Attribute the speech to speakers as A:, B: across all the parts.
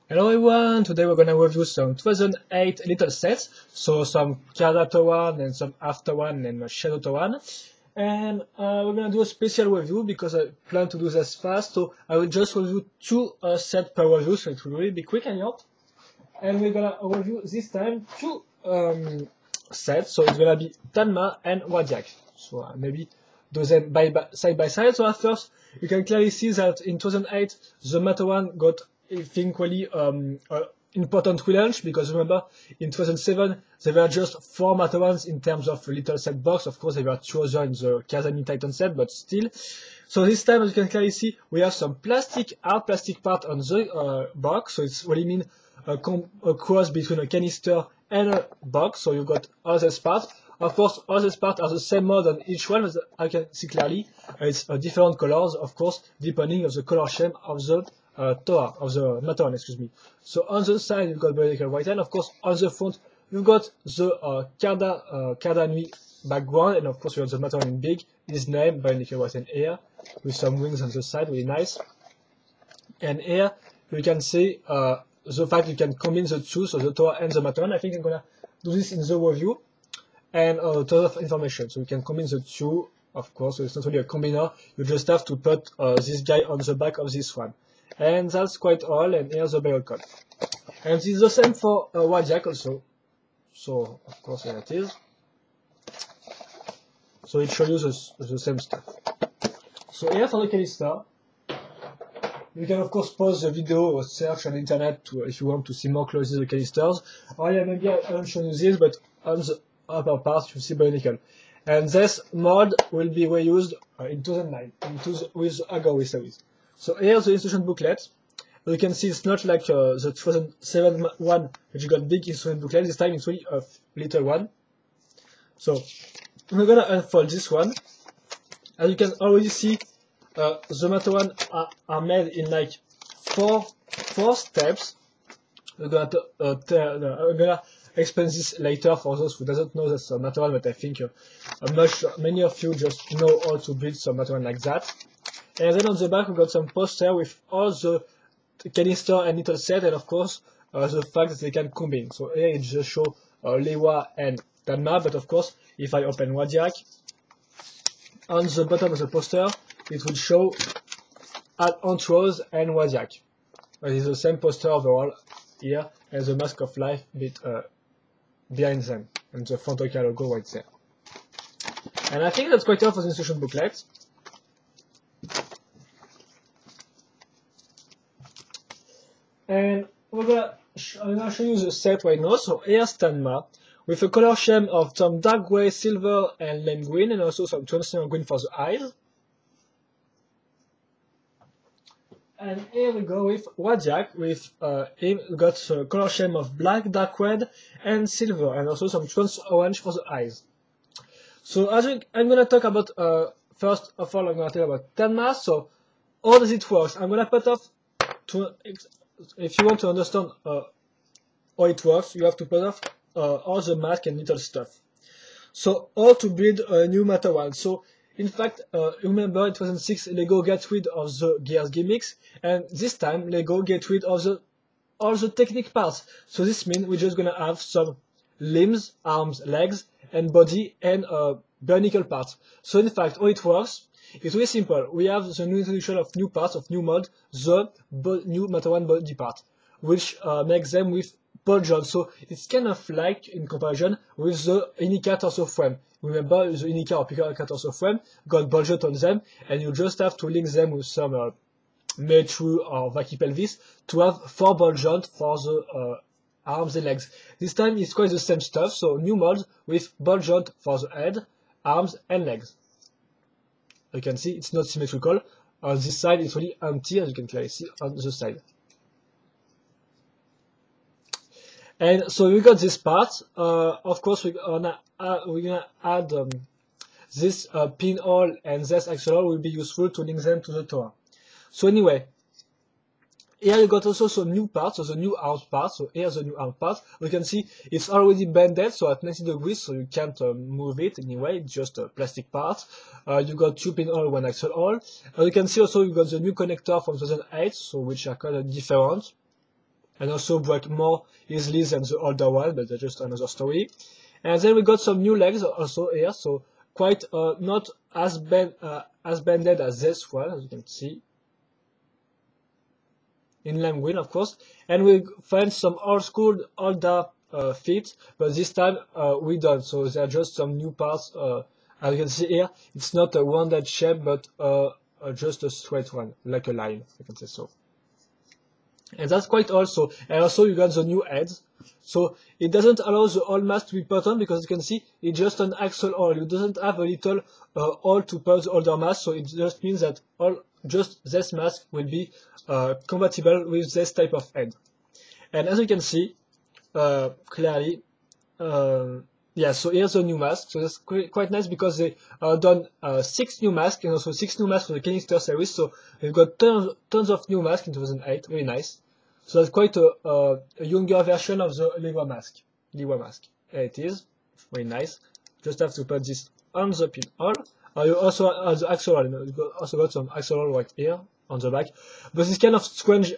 A: Hello everyone, today we're gonna review some 2008 little sets, so some card after one and some after one and a shadow to one. And we're gonna do a special review because I plan to do this fast, so I will just review two sets per review, so it will really be quick and short. And we're gonna review this time two sets, so it's gonna be Tanma and Radiak. So maybe do them side by side. So at first, you can clearly see that in 2008, the Matter one got I think really important relaunch, because remember in 2007 there were just 4 Matter ones in terms of little set box. Of course there were 2 others in the Kazami Titan set, but still. So this time, as you can clearly see, we have some hard plastic part on the box, so it's really mean a cross between a canister and a box. So you've got all these parts. Of course, all these parts are the same mode on each one, as I can see clearly. It's different colors, of course, depending on the color scheme of the Toa, of the Matter one, excuse me. So on the side, you've got Bionicle white, and of course, on the front, you've got the Carda Nui background, and of course, you have the Matter one in big, his name, Bionicle white, and here, with some wings on the side, really nice. And here, you can see the fact you can combine the two, so the Toa and the Matter one. I think I'm gonna do this in the review, and a ton of information. So you can combine the two, of course, so it's not really a combiner, you just have to put this guy on the back of this one. And that's quite all, and here's the barrel code. And it's the same for Radiak also. So, of course, here it is. So it shows you the same stuff. So here for the canister, you can of course pause the video or search on the internet if you want to see more closely the canisters. Or yeah, maybe I haven't shown you this, but on the upper part you see Bionicle. And this mod will be reused in 2009 with Agori series. So here's the instruction booklet. You can see it's not like the 2007 one, which got big instruction booklet. This time it's really a little one. So we're gonna unfold this one. As you can already see, the Matter one are made in like four steps. We're gonna explain this later for those who doesn't know that's a Matter one, but I think many of you just know how to build some Matter one like that. And then on the back we got some poster with all the canister and little set, and of course the fact that they can combine. So here it just shows Lewa and Tanma, but of course if I open Radiak, on the bottom of the poster it will show Antros and Radiak. It is the same poster overall here, and the Mask of Life bit behind them, and the Fantoka logo right there. And I think that's quite all for the instruction booklet. And I'm gonna show you the set right now. So here's Tanma, with a color scheme of some dark gray, silver, and lime green, and also some translucent green for the eyes. And here we go with Radiak, with him got a color scheme of black, dark red, and silver, and also some trans orange for the eyes. So I'm gonna talk about first of all, I'm gonna talk about Tanma. So how does it work? I'm gonna put off if you want to understand how it works, you have to put off all the mask and little stuff. So how to build a new Matter one. So in fact, remember in 2006 Lego got rid of the gears gimmicks, and this time Lego get rid of all the technique parts. So this means we're just gonna have some limbs, arms, legs, and body, and Bionicle parts. So in fact, how it works, it's really simple. We have the new introduction of new parts, of new mod, the new Matter one body part, which makes them with ball joints. So it's kind of like, in comparison, with the Inika torso frame. Remember, the Inika or Pika torso frame got ball joint on them, and you just have to link them with some Metru or Vaki pelvis to have 4 ball joints for the arms and legs. This time it's quite the same stuff, so new mods with ball joint for the head, arms, and legs. You can see it's not symmetrical. On this side it's really empty, as you can clearly see on the side. And so we got this part. Of course we're gonna add this pinhole, and this axle will be useful to link them to the tower. So anyway, here you got also some new parts, so the new arm part. So here's the new arm part. You can see it's already bended, so at 90 degrees, so you can't move it anyway. It's just a plastic part. You got 2 pinhole, 1 axle hole. You can see also you got the new connector from 2008, so which are kind of different. and also break more easily than the older one, but that's just another story. And then we got some new legs also here, so quite not as bended as this one, as you can see. In lime green, of course. And we find some old school, older feet, but this time we don't. So there are just some new parts. As you can see here, it's not a rounded shape, but just a straight one, like a line, I can say so. And that's quite also. And also you got the new heads. So it doesn't allow the old mask to be put on because you can see it's just an axle hole. It doesn't have a little hole to put the older mask. So it just means that just this mask will be compatible with this type of head. And as you can see clearly, yeah, so here's a new mask. So that's quite nice because they done 6 new masks and also 6 new masks for the canister series. So we've got tons of new masks in 2008. Very nice. So that's quite a younger version of the Lewa mask. Here it is. Very nice. Just have to put this on the pinhole. You also have the axle hole. You also got some axle hole right here on the back. But it's kind of strange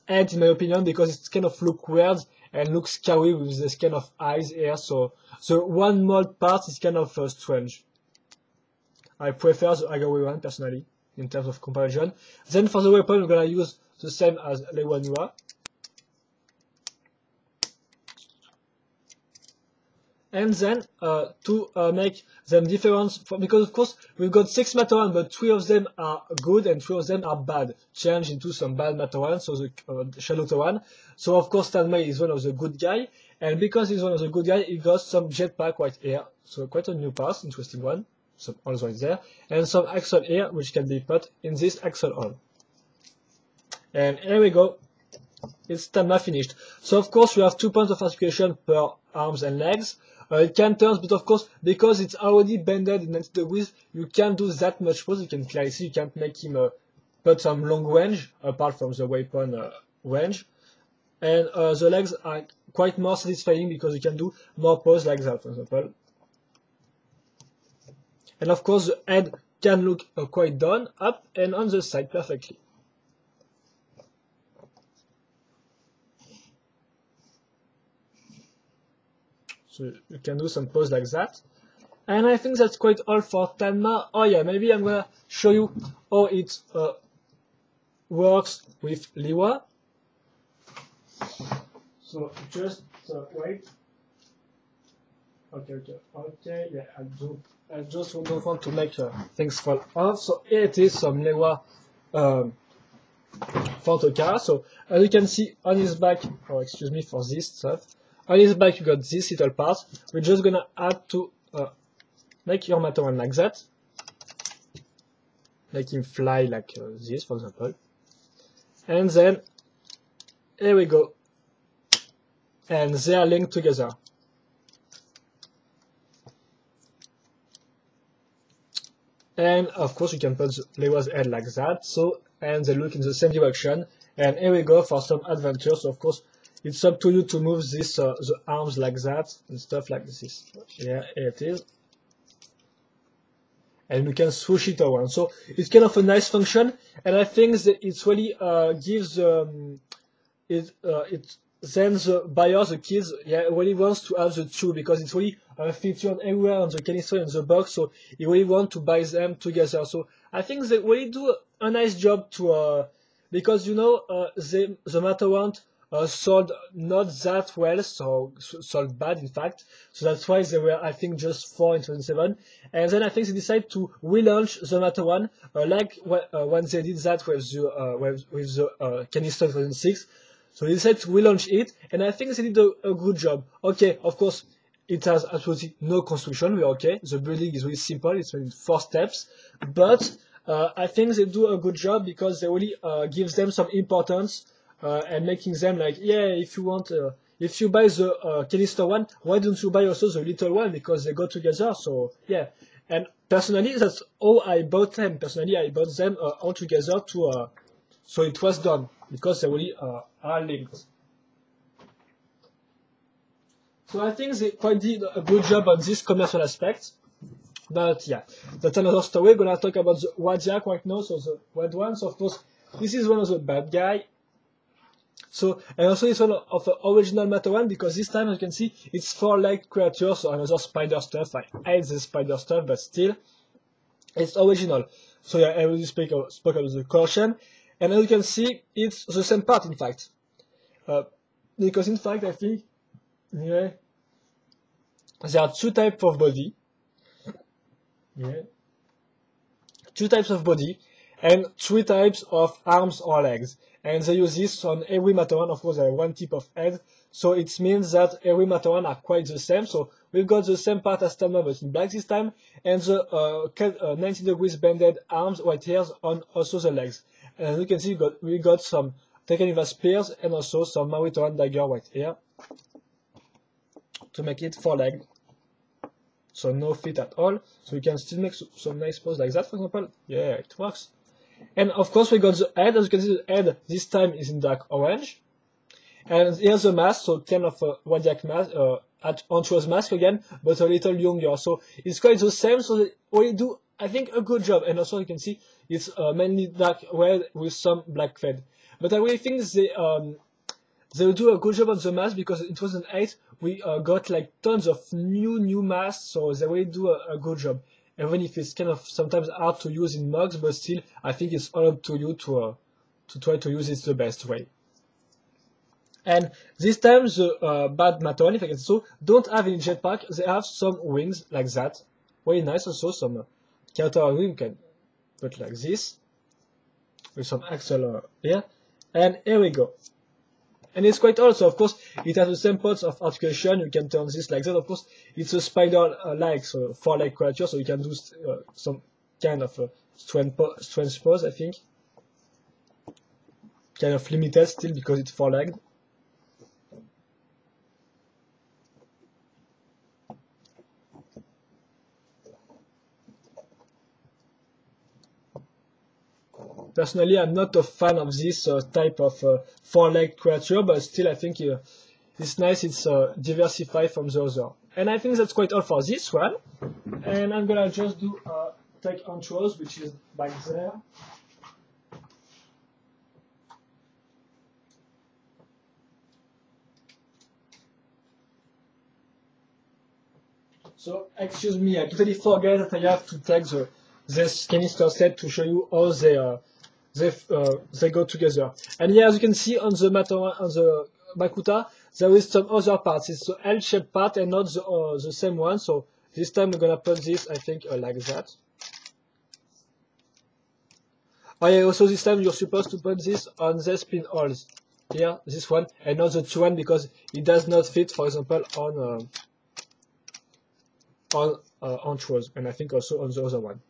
A: head in my opinion because it kind of look weird and looks scary with this kind of eyes here. So the one mold part is kind of strange. I prefer the Agawe one personally in terms of comparison. Then for the weapon we're gonna use the same as Lewa Nua. And then to make them different, because of course we've got 6 Mataran, but 3 of them are good and 3 of them are bad, changed into some bad Mataran, so the Shadow Tawan. So of course Tanma is one of the good guy, and because he's one of the good guy, he got some jetpack right here, so quite a new part, interesting one, some holes right there, and some axle here, which can be put in this axle hole. And here we go. It's Tanma finished. So of course we have 2 points of articulation per arms and legs. It can turn, but of course, because it's already bended into the width, you can't do that much pose. You can clearly see you can't make him put some long range, apart from the weapon range. And the legs are quite more satisfying because you can do more pose like that, for example. And of course, the head can look quite down, up, and on the side perfectly. So you can do some pose like that. And I think that's quite all for Tanma. Oh yeah, maybe I'm gonna show you how it works with Lewa. So just wait. Okay, yeah, I just don't want to make things fall off. So here it is, some Lewa Fantoka. So as you can see on his back, oh excuse me for this stuff. On his back you got this little part. We're just gonna add to make your Mataran like that. Make him fly like this, for example. And then, here we go. And they are linked together. And of course you can put Lewa's head like that. So, and they look in the same direction. And here we go for some adventure. So of course, it's up to you to move this, the arms like that and stuff like this. Yeah, here it is. And we can swoosh it around. So it's kind of a nice function, and I think that it really gives then the buyer, the kids, yeah, really wants to have the two because it's really featured everywhere on the canister and the box. So you really want to buy them together. So I think they really do a nice job to because you know the Mataran sold not that well, so sold bad in fact. So that's why they were, I think, just 4 in 2007. And then I think they decided to relaunch the Mataran, like when they did that with the canister in 2006. So they decided to relaunch it, and I think they did a good job. Okay, of course, it has absolutely no construction. We're okay. The building is really simple. It's only 4 steps, but I think they do a good job because they really gives them some importance. And making them like, yeah, if you want, if you buy the canister one, why don't you buy also the little one, because they go together. So yeah, and personally that's how I bought them. Personally I bought them all together to so it was done because they really are linked. So I think they quite did a good job on this commercial aspect. But yeah, that's another story. We're gonna talk about the Radiak right now. So the red one. So of course this is one of the bad guy. So, and also it's one of the original matter one, because this time, as you can see, it's 4-legged creature, so another spider stuff. I hate the spider stuff, but still, it's original. So yeah, I already spoke about the caution, and as you can see, it's the same part, in fact. Because in fact, I think, yeah, there are two types of body. Yeah. Two types of body, and 3 types of arms or legs. And they use this on every matter one. Of course, there are 1 tip of head, so it means that every matter one are quite the same. So we've got the same part as Tanma, but in black this time, and the 90 degrees bended arms right here on also the legs. And you can see we got some taken as spears, and also some Maritime dagger right here to make it 4-legged. So no feet at all. So we can still make some nice pose like that, for example. Yeah, it works. And of course we got the head. As you can see, the head this time is in dark orange. And here's the mask, so kind of a Radiak mask, Antro's mask again, but a little younger. So it's quite the same. So they really do, I think, a good job. And also you can see it's mainly dark red with some black fade. But I really think they do a good job on the mask, because in 2008 we got like tons of new masks, so they really do a good job. Even if it's kind of sometimes hard to use in mugs, but still I think it's all up to you to try to use it the best way. And this time the bad Maton, if I can so, don't have any jetpack. They have some wings like that, very nice. Also some counter wing, you can put like this with some axle here, and here we go. And it's quite also, of course, it has the same points of articulation. You can turn this like that. Of course, it's a spider-like, so 4-leg creature, so you can do some kind of strength pose, I think. Kind of limited still because it's 4-legged. Personally, I'm not a fan of this type of 4-legged creature, but still I think it's nice, it's diversified from the other. And I think that's quite all for this one. And I'm gonna just do take intros, which is back there. So, excuse me, I totally forget that I have to take this canister set to show you how they go together. And here, as you can see on the Makuta, there is some other parts. It's the L-shaped part and not the same one. So this time we're gonna put this, I think, like that. Oh yeah, also this time you're supposed to put this on the spin holes. Here, this one, and not the 2 one, because it does not fit, for example, on intros, and I think also on the other one.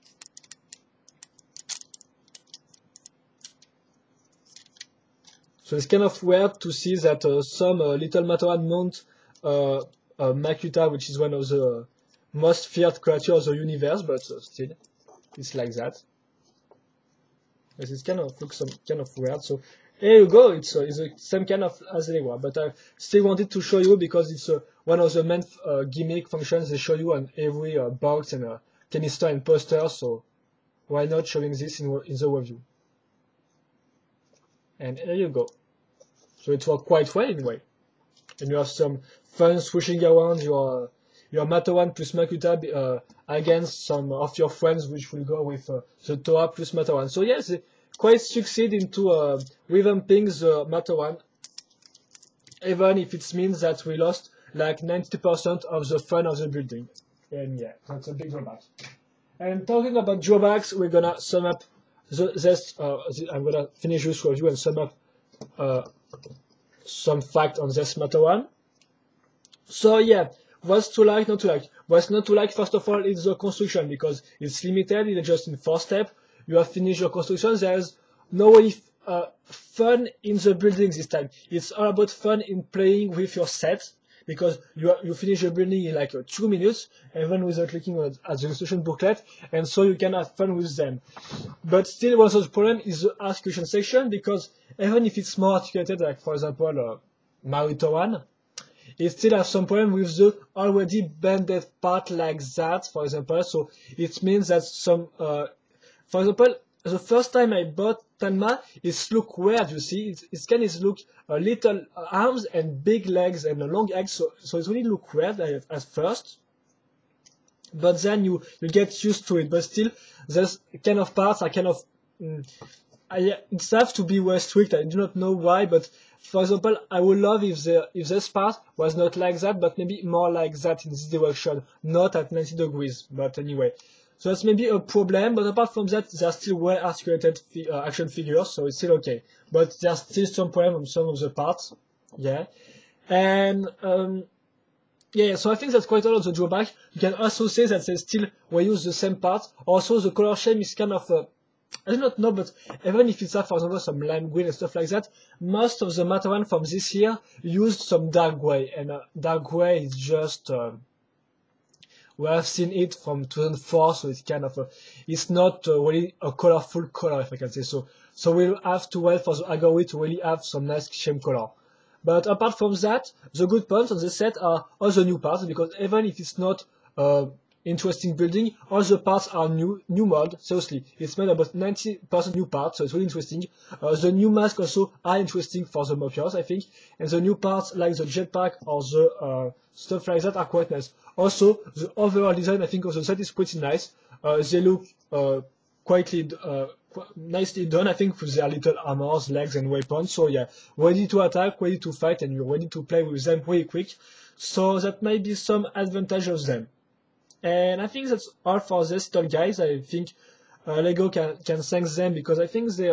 A: So it's kind of weird to see that some little Matoran mount Makuta, which is one of the most feared creatures of the universe, but still, it's like that. But it kind of looks kind of weird. So here you go, it's the same kind of as they were, but I still wanted to show you because it's one of the main gimmick functions they show you on every box and canister and poster, so why not showing this in the review? And here you go. So it worked quite well anyway. And you have some fun swishing around your Matoran plus Makuta against some of your friends, which will go with the Toa plus Matoran. So yes, they quite succeed into revamping the Matoran, even if it means that we lost like 90% of the fun of the building. And yeah, that's a big drawback. And talking about drawbacks, we're gonna sum up I'm gonna finish this review and sum up some fact on this Matoran. So yeah, what's to like, not to like? What's not to like, first of all, is the construction, because it's limited, it's just in 4 steps. You have finished your construction, there's no really fun in the building this time. It's all about fun in playing with your set, because you finish your building in like 2 minutes, even without looking at the instruction booklet, and so you can have fun with them. But still, one of the problem is the articulation section, because even if it's more articulated, like for example Maritoran, it still has some problem with the already bended part like that, for example. So it means that some, for example, the first time I bought Tanma, it look weird, you see. It can look little arms and big legs and long legs, so it really look weird at first. But then you get used to it. But still, there's kind of parts are kind of it have to be well strict. I do not know why, but for example, I would love if this part was not like that, but maybe more like that in this direction, not at 90 degrees. But anyway, so that's maybe a problem. But apart from that, they're still well articulated action figures, so it's still okay. But there's still some problem on some of the parts. Yeah, and yeah, so I think that's quite a lot of the drawback. You can also say that they still reuse the same parts. Also, the color scheme is kind of I do not know, but even if it's for example, some lime green and stuff like that, most of the material from this year used some dark gray, and dark gray is just we have seen it from 2004, so it's kind of it's not really a colorful color, if I can say so. So we'll have to wait for the agave to really have some nice shame color. But apart from that, the good points on the set are all the new parts, because even if it's not interesting building, all the parts are new mod. Seriously, it's made about 90% new parts, so it's really interesting. The new masks also are interesting for the mockers, I think, and the new parts like the jetpack or the stuff like that are quite nice. Also, the overall design, I think, of the set is pretty nice. They look quite nicely done, I think, with their little armors, legs, and weapons. So yeah, ready to attack, ready to fight, and you're ready to play with them pretty quick. So that might be some advantage of them. And I think that's all for this little guys. I think Lego can thank them, because I think they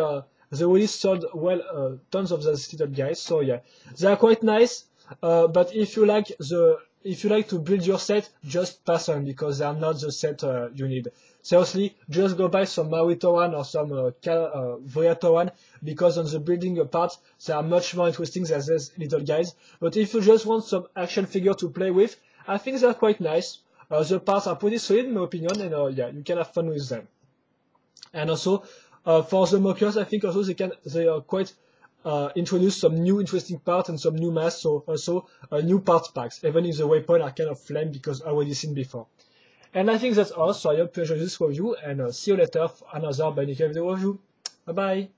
A: really sold well tons of those little guys. So yeah, they are quite nice. But if you like to build your set, just pass on, because they are not the set you need. Seriously, just go buy some Marito one or some Voyato one, because on the building parts they are much more interesting than these little guys. But if you just want some action figure to play with, I think they are quite nice. The parts are pretty solid in my opinion, and yeah, you can have fun with them. And also, for the mockers, I think also they are quite introduce some new interesting parts and some new masks, so also new parts packs, even if the weapons are kind of lame because already seen before. And I think that's all, so I hope you enjoyed this review, and see you later for another Bionicle video review. Bye bye!